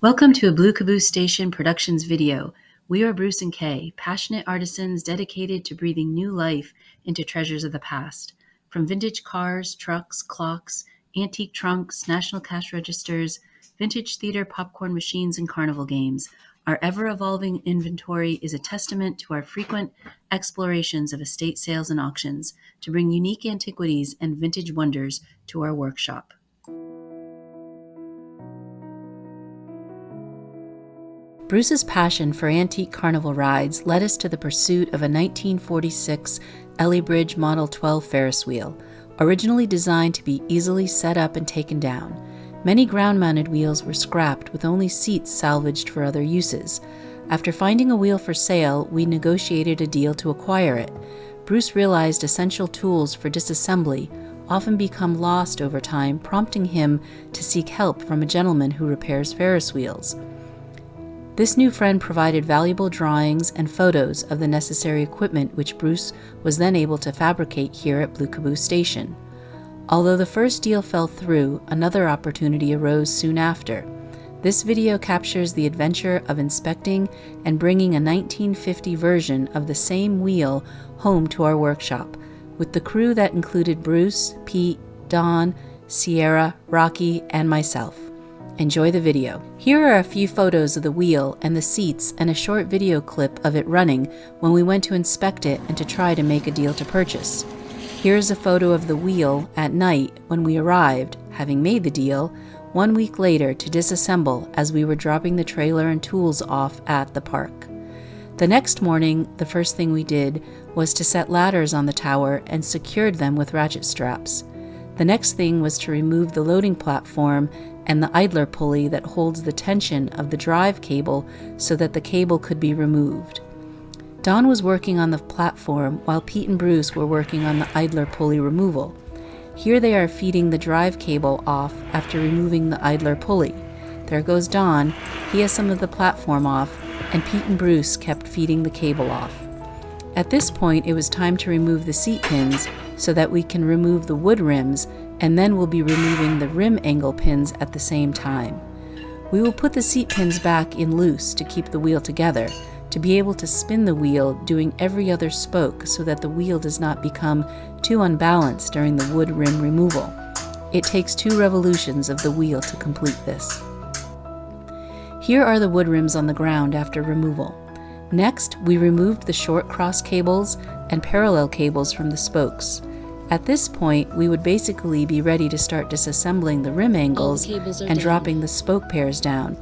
Welcome to a Blue Caboose Station Productions video. We are Bruce and Kay, passionate artisans dedicated to breathing new life into treasures of the past. From vintage cars, trucks, clocks, antique trunks, national cash registers, vintage theater popcorn machines, and carnival games, our ever-evolving inventory is a testament to our frequent explorations of estate sales and auctions to bring unique antiquities and vintage wonders to our workshop. Bruce's passion for antique carnival rides led us to the pursuit of a 1946 Ellie Bridge Model 12 Ferris wheel, originally designed to be easily set up and taken down. Many ground-mounted wheels were scrapped with only seats salvaged for other uses. After finding a wheel for sale, we negotiated a deal to acquire it. Bruce realized essential tools for disassembly often become lost over time, prompting him to seek help from a gentleman who repairs Ferris wheels. This new friend provided valuable drawings and photos of the necessary equipment which Bruce was then able to fabricate here at Blue Caboose Station. Although the first deal fell through, another opportunity arose soon after. This video captures the adventure of inspecting and bringing a 1950 version of the same wheel home to our workshop, with the crew that included Bruce, Pete, Don, Sierra, Rocky, and myself. Enjoy the video. Here are a few photos of the wheel and the seats and a short video clip of it running when we went to inspect it and to try to make a deal to purchase. Here is a photo of the wheel at night when we arrived, having made the deal, 1 week later to disassemble as we were dropping the trailer and tools off at the park. The next morning, the first thing we did was to set ladders on the tower and secured them with ratchet straps. The next thing was to remove the loading platform and the idler pulley that holds the tension of the drive cable so that the cable could be removed. Don was working on the platform while Pete and Bruce were working on the idler pulley removal. Here they are feeding the drive cable off after removing the idler pulley. There goes Don, he has some of the platform off, and Pete and Bruce kept feeding the cable off. At this point, it was time to remove the seat pins so that we can remove the wood rims, and then we'll be removing the rim angle pins at the same time. We will put the seat pins back in loose to keep the wheel together, to be able to spin the wheel doing every other spoke so that the wheel does not become too unbalanced during the wood rim removal. It takes 2 revolutions of the wheel to complete this. Here are the wood rims on the ground after removal. Next, we removed the short cross cables and parallel cables from the spokes. At this point, we would basically be ready to start disassembling the rim angles and dropping the spoke pairs down.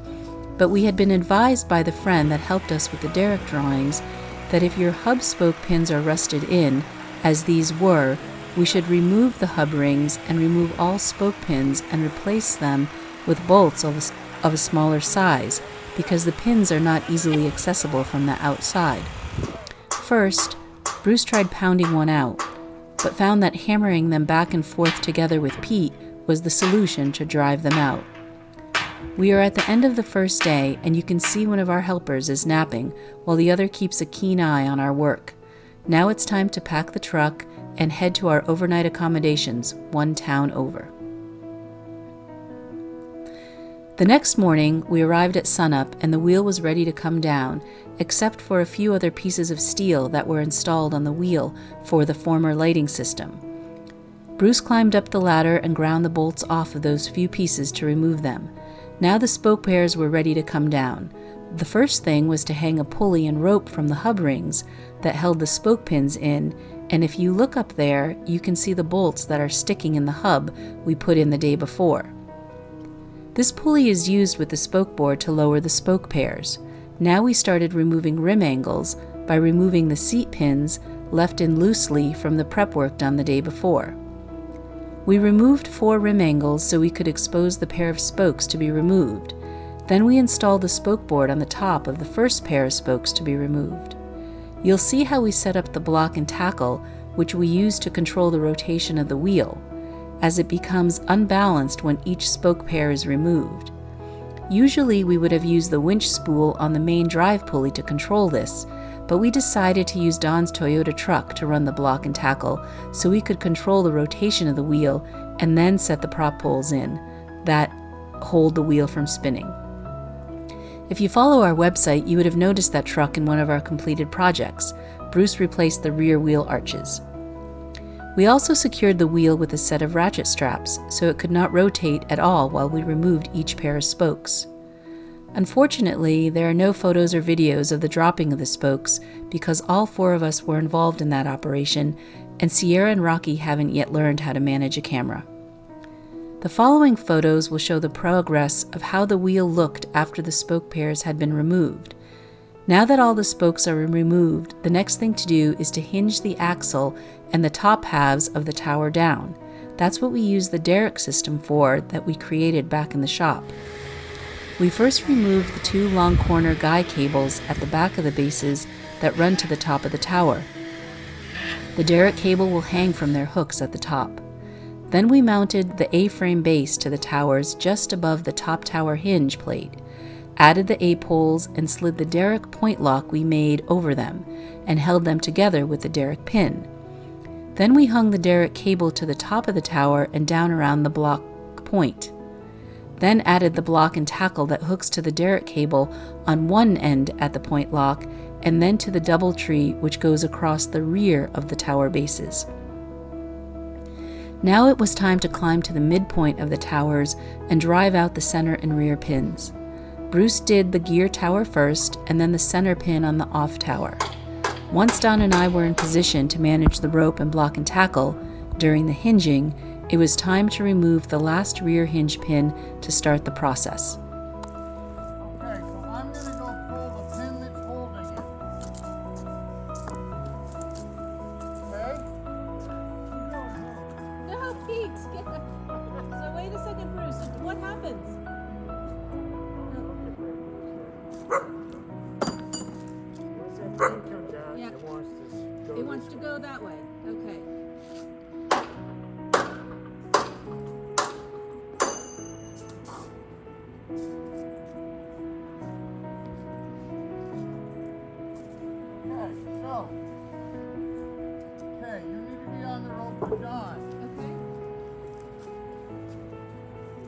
But we had been advised by the friend that helped us with the derrick drawings that if your hub spoke pins are rusted in, as these were, we should remove the hub rings and remove all spoke pins and replace them with bolts of a smaller size, because the pins are not easily accessible from the outside. First, Bruce tried pounding one out, but found that hammering them back and forth together with Pete was the solution to drive them out. We are at the end of the first day, and you can see one of our helpers is napping while the other keeps a keen eye on our work. Now it's time to pack the truck and head to our overnight accommodations, one town over. The next morning, we arrived at sunup and the wheel was ready to come down, except for a few other pieces of steel that were installed on the wheel for the former lighting system. Bruce climbed up the ladder and ground the bolts off of those few pieces to remove them. Now the spoke pairs were ready to come down. The first thing was to hang a pulley and rope from the hub rings that held the spoke pins in, and if you look up there, you can see the bolts that are sticking in the hub we put in the day before. This pulley is used with the spoke board to lower the spoke pairs. Now we started removing rim angles by removing the seat pins left in loosely from the prep work done the day before. We removed 4 rim angles so we could expose the pair of spokes to be removed. Then we installed the spoke board on the top of the first pair of spokes to be removed. You'll see how we set up the block and tackle, which we use to control the rotation of the wheel, as it becomes unbalanced when each spoke pair is removed. Usually we would have used the winch spool on the main drive pulley to control this, but we decided to use Don's Toyota truck to run the block and tackle so we could control the rotation of the wheel and then set the prop poles in that hold the wheel from spinning. If you follow our website, you would have noticed that truck in one of our completed projects. Bruce replaced the rear wheel arches. We also secured the wheel with a set of ratchet straps, so it could not rotate at all while we removed each pair of spokes. Unfortunately, there are no photos or videos of the dropping of the spokes because all 4 of us were involved in that operation, and Sierra and Rocky haven't yet learned how to manage a camera. The following photos will show the progress of how the wheel looked after the spoke pairs had been removed. Now that all the spokes are removed, the next thing to do is to hinge the axle and the top halves of the tower down. That's what we use the derrick system for that we created back in the shop. We first removed the 2 long corner guy cables at the back of the bases that run to the top of the tower. The derrick cable will hang from their hooks at the top. Then we mounted the A-frame base to the towers just above the top tower hinge plate, added the A-poles and slid the derrick point lock we made over them, and held them together with the derrick pin. Then we hung the derrick cable to the top of the tower and down around the block point. Then added the block and tackle that hooks to the derrick cable on one end at the point lock, and then to the double tree which goes across the rear of the tower bases. Now it was time to climb to the midpoint of the towers and drive out the center and rear pins. Bruce did the gear tower first and then the center pin on the off tower. Once Don and I were in position to manage the rope and block and tackle, during the hinging, it was time to remove the last rear hinge pin to start the process. Okay, so I'm going to go pull the pin that's holding it. Okay? No, Pete! So wait a second, Bruce. What happens? Once that pin comes out, Yeah. it wants to go It wants to go that way. Okay. Okay, you need to be on the rope with John. Okay.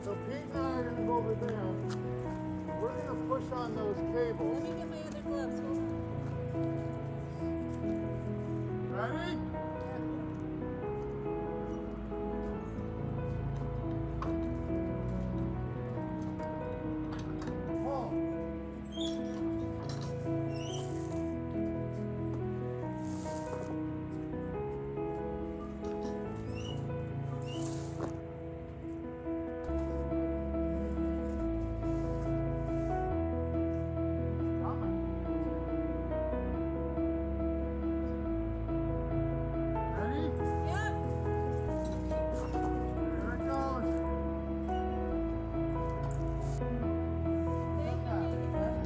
So Pete and I are going to go over there. We're going to push on those Let cables. me get my other gloves. Hold on. Ready? Pull. Ready? Yep. Here it goes. Thank you. Okay, it goes.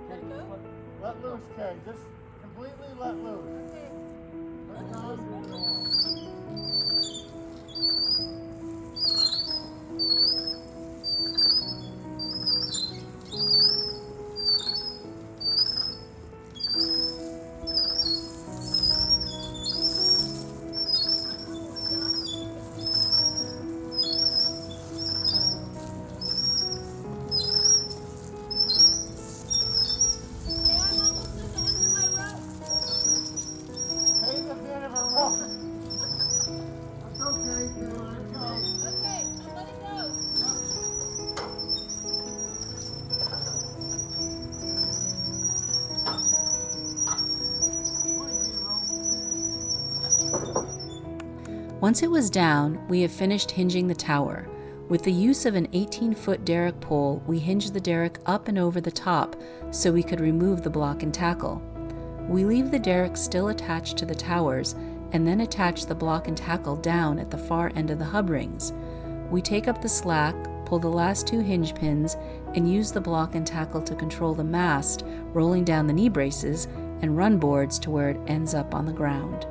Let it go? Let loose, Kay. Just completely let loose. Okay. Let it go. Okay, I'm almost at the end of my rope. Take a bit of a rope. That's okay, Kay. Let it go. Okay, I'm letting go. Once it was down, we have finished hinging the tower. With the use of an 18-foot derrick pole, we hinged the derrick up and over the top so we could remove the block and tackle. We leave the derrick still attached to the towers and then attach the block and tackle down at the far end of the hub rings. We take up the slack, pull the last 2 hinge pins, and use the block and tackle to control the mast rolling down the knee braces and run boards to where it ends up on the ground.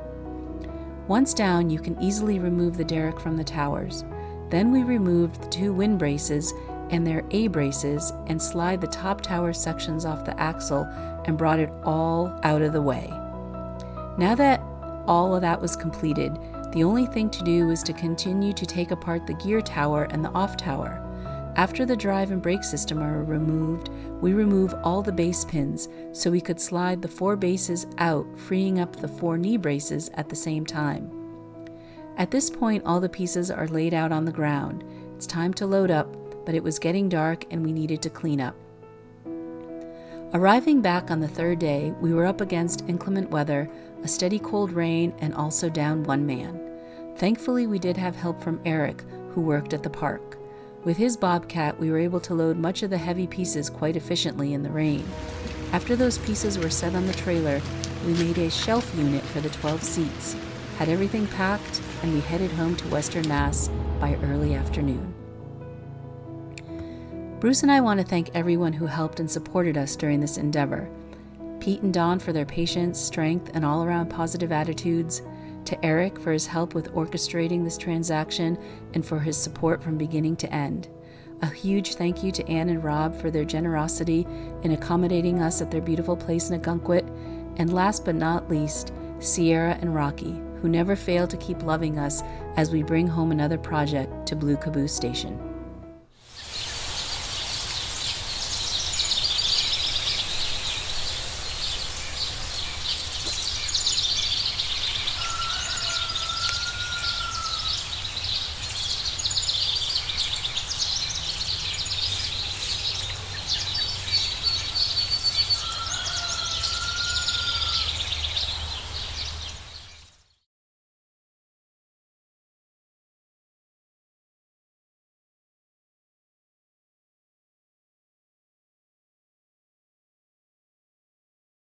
Once down, you can easily remove the derrick from the towers. Then we removed the 2 wind braces and their A braces and slide the top tower sections off the axle and brought it all out of the way. Now that all of that was completed, the only thing to do was to continue to take apart the gear tower and the off tower. After the drive and brake system are removed, we remove all the base pins so we could slide the 4 bases out, freeing up the 4 knee braces at the same time. At this point, all the pieces are laid out on the ground. It's time to load up, but it was getting dark and we needed to clean up. Arriving back on the 3rd day, we were up against inclement weather, a steady cold rain, and also down 1 man. Thankfully, we did have help from Eric, who worked at the park. With his bobcat, we were able to load much of the heavy pieces quite efficiently in the rain. After those pieces were set on the trailer, we made a shelf unit for the 12 seats, had everything packed, and we headed home to Western Mass by early afternoon. Bruce and I want to thank everyone who helped and supported us during this endeavor. Pete and Don for their patience, strength, and all-around positive attitudes, to Eric for his help with orchestrating this transaction and for his support from beginning to end. A huge thank you to Ann and Rob for their generosity in accommodating us at their beautiful place in Agunquit, and last but not least, Sierra and Rocky, who never fail to keep loving us as we bring home another project to Blue Caboose Station.